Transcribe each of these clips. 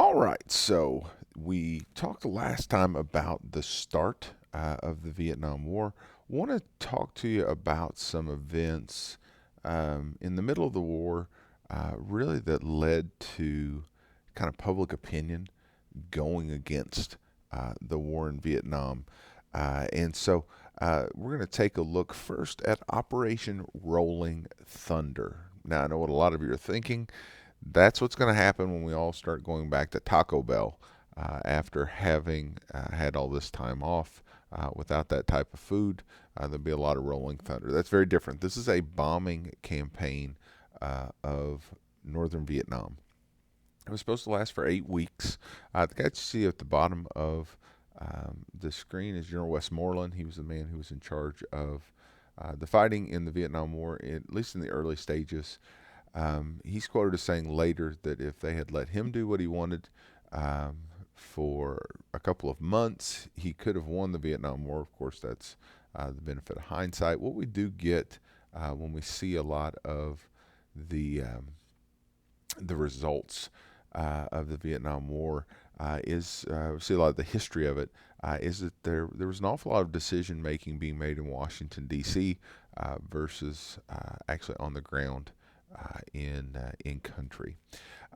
All right, so we talked last time about the start of the Vietnam War. Want to talk to you about some events in the middle of the war, really that led to kind of public opinion going against the war in Vietnam. And so we're going to take a look first at Operation Rolling Thunder. Now, I know what a lot of you are thinking. That's what's going to happen when we all start going back to Taco Bell after having had all this time off without that type of food. There'll be a lot of rolling thunder. That's very different. This is a bombing campaign of northern Vietnam. It was supposed to last for 8 weeks. The guy you see at the bottom of the screen is General Westmoreland. He was the man who was in charge of the fighting in the Vietnam War, at least in the early stages. He's quoted as saying later that if they had let him do what he wanted um, for a couple of months, he could have won the Vietnam War. Of course, that's the benefit of hindsight. What we do get when we see a lot of the results of the Vietnam War is we see a lot of the history of it. Is that there was an awful lot of decision making being made in Washington D.C. Versus actually on the ground in country,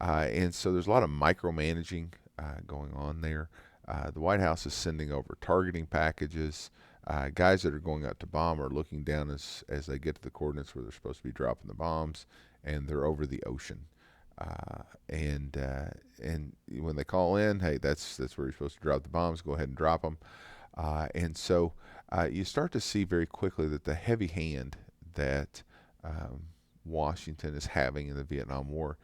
and so there's a lot of micromanaging going on there. The White House is sending over targeting packages. Guys that are going out to bomb are looking down as they get to the coordinates where they're supposed to be dropping the bombs, and they're over the ocean. And when they call in, hey, that's where you're supposed to drop the bombs. Go ahead and drop them. And so you start to see very quickly that the heavy hand that Washington is having in the Vietnam War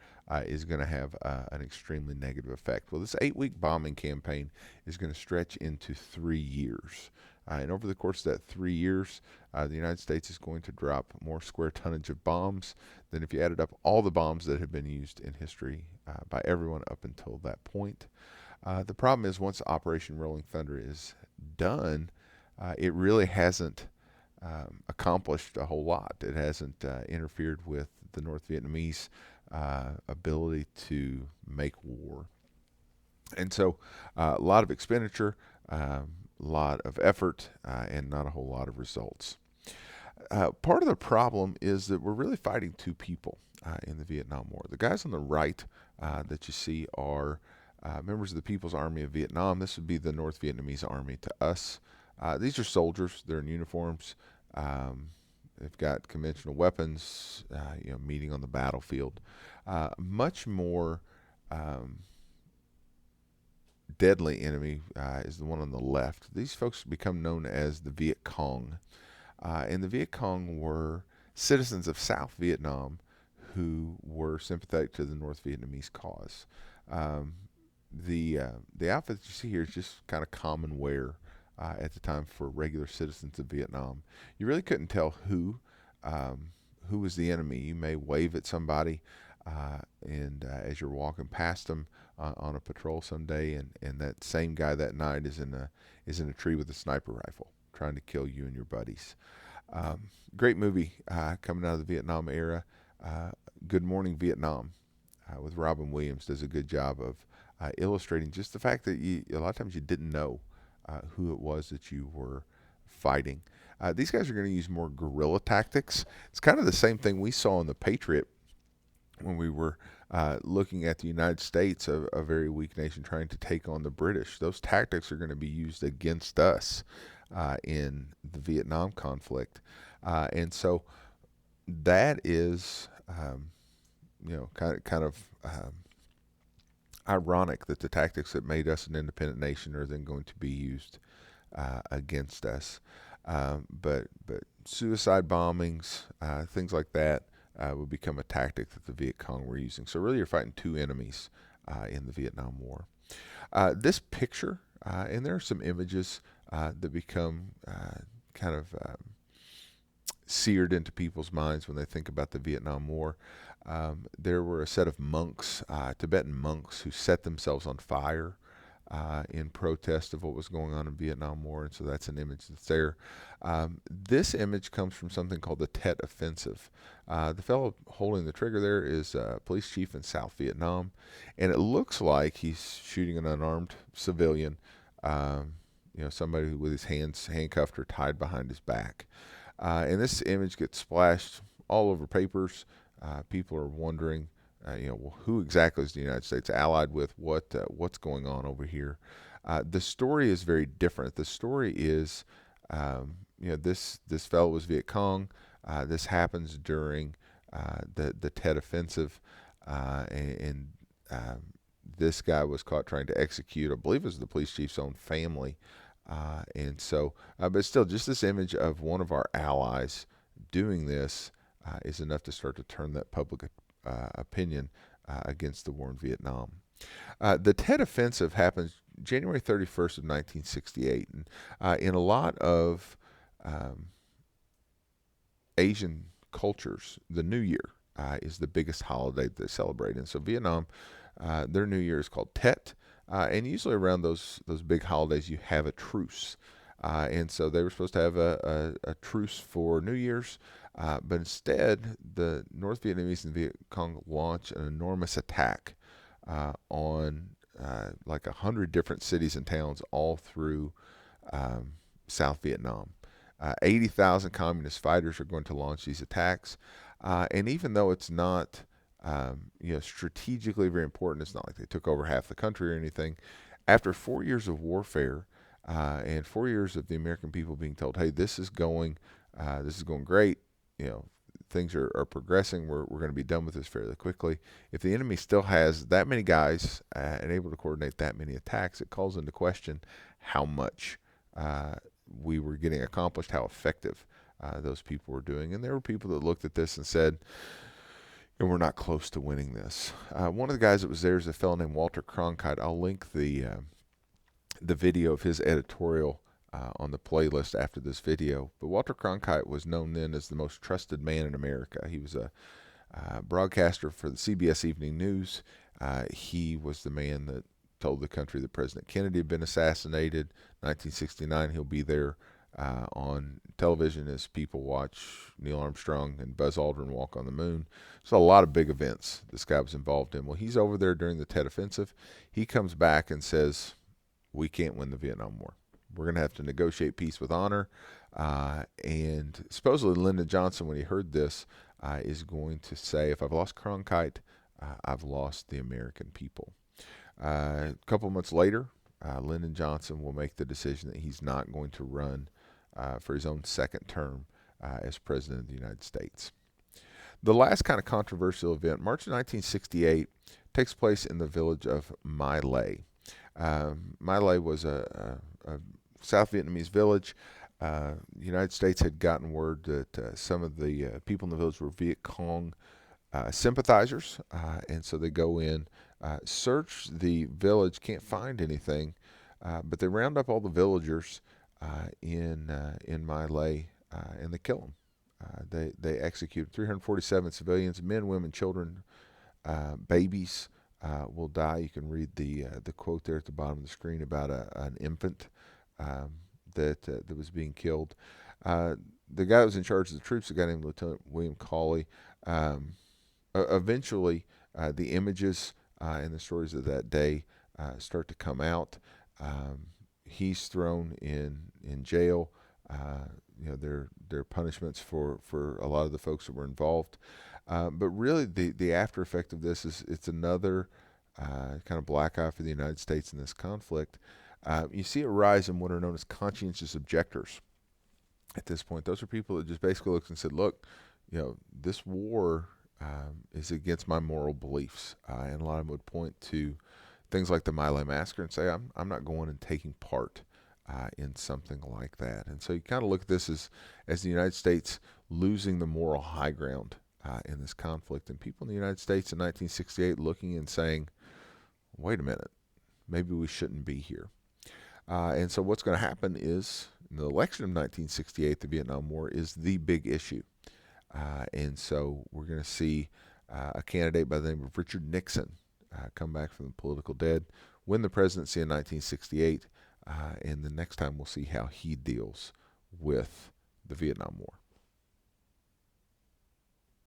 is going to have an extremely negative effect. Well, this 8 week bombing campaign is going to stretch into 3 years. And over the course of that 3 years, the United States is going to drop more square tonnage of bombs than if you added up all the bombs that have been used in history by everyone up until that point. The problem is, once Operation Rolling Thunder is done, it really hasn't accomplished a whole lot. It hasn't interfered with the North Vietnamese ability to make war. And so a lot of expenditure, a lot of effort, and not a whole lot of results. Part of the problem is that we're really fighting two people in the Vietnam War. The guys on the right that you see are members of the People's Army of Vietnam. This would be the North Vietnamese Army to us. These are soldiers. They're in uniforms. Um, they've got conventional weapons, meeting on the battlefield. Much more um, deadly enemy is the one on the left. These folks become known as the Viet Cong. And the Viet Cong were citizens of South Vietnam who were sympathetic to the North Vietnamese cause. Um, the outfit that you see here is just kind of common wear at the time for regular citizens of Vietnam. You really couldn't tell who was the enemy. You may wave at somebody, and as you're walking past them on a patrol someday, and that same guy that night is in a tree with a sniper rifle trying to kill you and your buddies. Great movie coming out of the Vietnam era. Uh, Good Morning Vietnam with Robin Williams does a good job of illustrating just the fact that a lot of times you didn't know who it was that you were fighting. These guys are going to use more guerrilla tactics. It's kind of the same thing we saw in the Patriot when we were looking at the United States, a very weak nation, trying to take on the British. Those tactics are going to be used against us in the Vietnam conflict. And so that is, kind of ironic that the tactics that made us an independent nation are then going to be used against us. But suicide bombings, things like that, would become a tactic that the Viet Cong were using. So really, you're fighting two enemies in the Vietnam War. This picture, and there are some images that become kind of seared into people's minds when they think about the Vietnam War. There were a set of monks, Tibetan monks, who set themselves on fire in protest of what was going on in Vietnam War, and so that's an image that's there. This image comes from something called the Tet Offensive. The fellow holding the trigger there is a police chief in South Vietnam, and it looks like he's shooting an unarmed civilian, somebody with his hands handcuffed or tied behind his back. And this image gets splashed all over papers. People are wondering, well, who exactly is the United States allied with? What's going on over here? The story is very different. The story is, this fellow was Viet Cong. This happens during the Tet Offensive, and this guy was caught trying to execute, I believe it was the police chief's own family. But still, just this image of one of our allies doing this is enough to start to turn that public opinion against the war in Vietnam. The Tet Offensive happens January 31st of 1968, and in a lot of Asian cultures, the New Year is the biggest holiday that they celebrate. And so Vietnam, their New Year is called Tet, and usually around those big holidays, you have a truce. And so they were supposed to have a truce for New Year's, but instead, the North Vietnamese and Viet Cong launched an enormous attack on like 100 different cities and towns all through South Vietnam. 80,000 communist fighters are going to launch these attacks. And even though it's not strategically very important, it's not like they took over half the country or anything. After 4 years of warfare and 4 years of the American people being told, "Hey, this is going great. Things are progressing. We're going to be done with this fairly quickly." If the enemy still has that many guys and able to coordinate that many attacks, it calls into question how much we were getting accomplished, how effective those people were doing. And there were people that looked at this and said, and we're not close to winning this. One of the guys that was there is a fellow named Walter Cronkite. I'll link the video of his editorial on the playlist after this video. But Walter Cronkite was known then as the most trusted man in America. He was a broadcaster for the CBS Evening News. He was the man that told the country that President Kennedy had been assassinated. 1969, he'll be there on television as people watch Neil Armstrong and Buzz Aldrin walk on the moon. So a lot of big events this guy was involved in. Well, he's over there during the Tet Offensive. He comes back and says, "We can't win the Vietnam War. We're going to have to negotiate peace with honor." And supposedly Lyndon Johnson, when he heard this, is going to say, "If I've lost Cronkite, I've lost the American people." A couple months later, Lyndon Johnson will make the decision that he's not going to run for his own second term as President of the United States. The last kind of controversial event, March 1968, takes place in the village of My Lai. My Lai was a South Vietnamese village. The United States had gotten word that some of the people in the village were Viet Cong sympathizers, and so they go in, search the village, can't find anything, but they round up all the villagers in My Lai, and they kill them. They execute 347 civilians, men, women, children, babies will die. You can read the quote there at the bottom of the screen about an infant that was being killed. The guy that was in charge of the troops, a guy named Lieutenant William Cawley. Eventually, the images and the stories of that day start to come out. He's thrown in jail. Their punishments for a lot of the folks that were involved. But really, the after effect of this is it's another kind of black eye for the United States in this conflict. You see a rise in what are known as conscientious objectors. At this point, those are people that just basically looked and said, "Look, this war is against my moral beliefs," and a lot of them would point to things like the My Lai massacre and say, "I'm not going and taking part in something like that." And so you kind of look at this as the United States losing the moral high ground in this conflict, and people in the United States in 1968 looking and saying, "Wait a minute, maybe we shouldn't be here." And so what's going to happen is in the election of 1968, the Vietnam War is the big issue. And so we're going to see a candidate by the name of Richard Nixon come back from the political dead. win the presidency in 1968, and the next time we'll see how he deals with the Vietnam War.